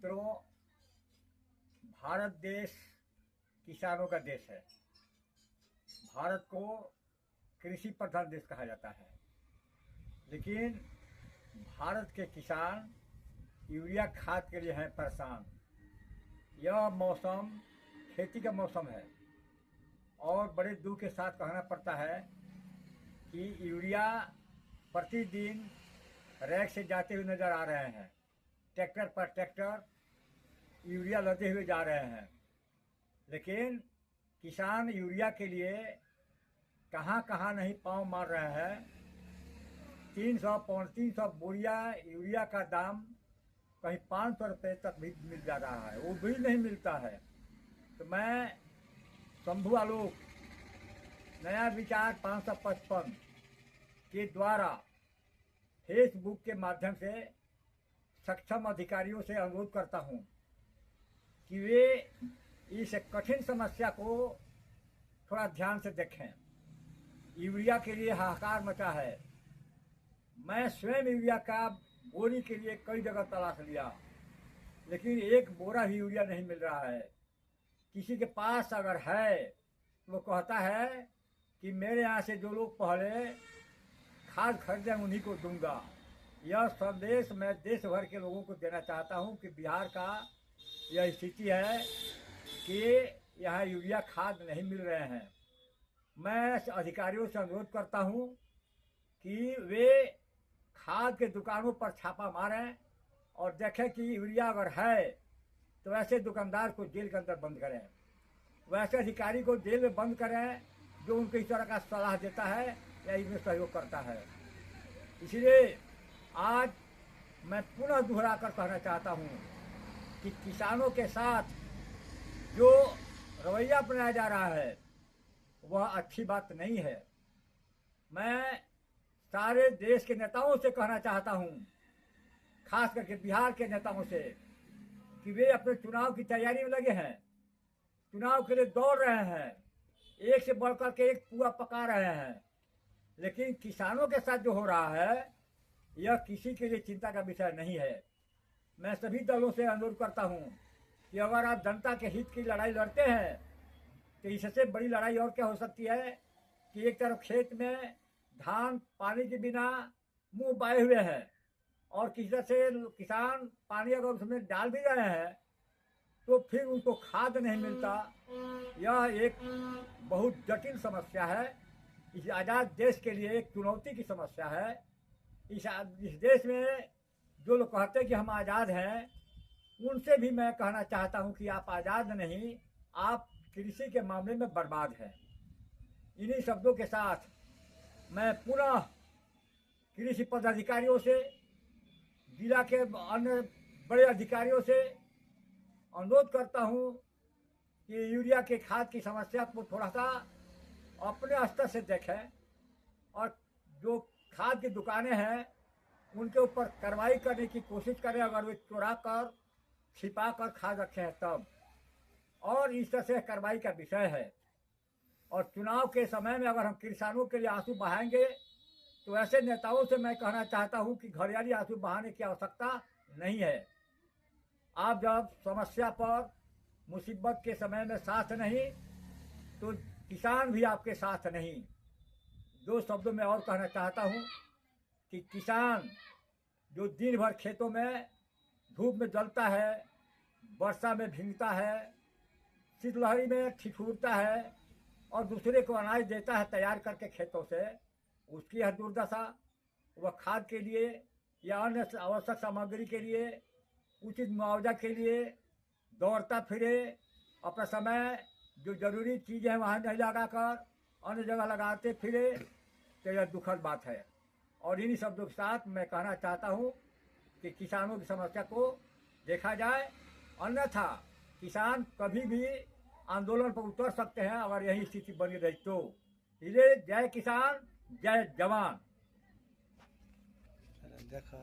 मित्रों, भारत देश किसानों का देश है। भारत को कृषि प्रधान देश कहा जाता है, लेकिन भारत के किसान यूरिया खाद के लिए हैं परेशान। यह मौसम खेती का मौसम है और बड़े दुख के साथ कहना पड़ता है कि यूरिया प्रतिदिन रैक से जाते हुए नज़र आ रहे हैं। ट्रैक्टर पर ट्रैक्टर यूरिया लदे हुए जा रहे हैं, लेकिन किसान यूरिया के लिए कहाँ कहाँ नहीं पाँव मार रहे हैं। 300-350 बोरिया यूरिया का दाम कहीं 500 रुपये तक भी मिल जा रहा है, वो भी नहीं मिलता है। तो मैं शंभू आलोक नया विचार 555 के द्वारा फेसबुक के माध्यम से सक्षम अधिकारियों से अनुरोध करता हूं कि वे इस कठिन समस्या को थोड़ा ध्यान से देखें। यूरिया के लिए हाहाकार मचा है। मैं स्वयं यूरिया का बोरी के लिए कई जगह तलाश लिया, लेकिन एक बोरा भी यूरिया नहीं मिल रहा है। किसी के पास अगर है तो वो कहता है कि मेरे यहाँ से जो लोग पहले खाद खरीदें उन्हीं को दूंगा। यह संदेश मैं देश भर के लोगों को देना चाहता हूं कि बिहार का यह स्थिति है कि यहाँ यूरिया खाद नहीं मिल रहे हैं। मैं अधिकारियों से अनुरोध करता हूं कि वे खाद के दुकानों पर छापा मारें और देखें कि यूरिया अगर है तो ऐसे दुकानदार को जेल के अंदर बंद करें, वैसे अधिकारी को जेल में बंद करें जो उनको इस तरह का सलाह देता है या इनमें सहयोग करता है। इसलिए आज मैं पुनः दोहरा कर कहना चाहता हूं कि किसानों के साथ जो रवैया अपनाया जा रहा है वह अच्छी बात नहीं है। मैं सारे देश के नेताओं से कहना चाहता हूं, खास करके बिहार के नेताओं से, कि वे अपने चुनाव की तैयारी में लगे हैं, चुनाव के लिए दौड़ रहे हैं, एक से बढ़कर के एक पुआ पका रहे हैं, लेकिन किसानों के साथ जो हो रहा है यह किसी के लिए चिंता का विषय नहीं है। मैं सभी दलों से अनुरोध करता हूं कि अगर आप जनता के हित की लड़ाई लड़ते हैं तो इससे बड़ी लड़ाई और क्या हो सकती है कि एक तरफ खेत में धान पानी के बिना मुंह बाए हुए है और किसी तरह से किसान पानी अगर उसमें डाल भी रहे हैं तो फिर उनको खाद नहीं मिलता। यह एक बहुत जटिल समस्या है। इस आज़ाद देश के लिए एक चुनौती की समस्या है। इस देश में जो लोग कहते हैं कि हम आज़ाद हैं, उनसे भी मैं कहना चाहता हूं कि आप आज़ाद नहीं, आप कृषि के मामले में बर्बाद हैं। इन्हीं शब्दों के साथ मैं पुनः कृषि पदाधिकारियों से, जिला के अन्य बड़े अधिकारियों से अनुरोध करता हूं कि यूरिया के खाद की समस्या को थोड़ा सा अपने स्तर से देखें और जो खाद की दुकानें हैं उनके ऊपर कार्रवाई करने की कोशिश करें अगर वे चुरा कर छिपा कर खाद रखे हैं तब। और इस तरह से कार्रवाई का विषय है। और चुनाव के समय में अगर हम किसानों के लिए आंसू बहाएंगे तो ऐसे नेताओं से मैं कहना चाहता हूं कि घड़ियाली आंसू बहाने की आवश्यकता नहीं है। आप जब समस्या पर मुसीबत के समय में साथ नहीं तो किसान भी आपके साथ नहीं। दो शब्दों में और कहना चाहता हूं कि किसान जो दिन भर खेतों में धूप में जलता है, वर्षा में भीगता है, शीतलहरी में ठिठुरता है और दूसरे को अनाज देता है तैयार करके खेतों से, उसकी यह दुर्दशा। वह खाद के लिए या अन्य आवश्यक सामग्री के लिए, उचित मुआवजा के लिए दौड़ता फिरे, अपना समय जो जरूरी चीज़ है वहाँ नहीं लगाकर अन्य जगह लगाते फिरे, तो यह दुखद बात है। और इन्हीं शब्दों के साथ मैं कहना चाहता हूँ कि किसानों की समस्या को देखा जाए, अन्यथा किसान कभी भी आंदोलन पर उतर सकते हैं अगर यही स्थिति बनी रही तो। इसलिए जय किसान, जय जवान। देखा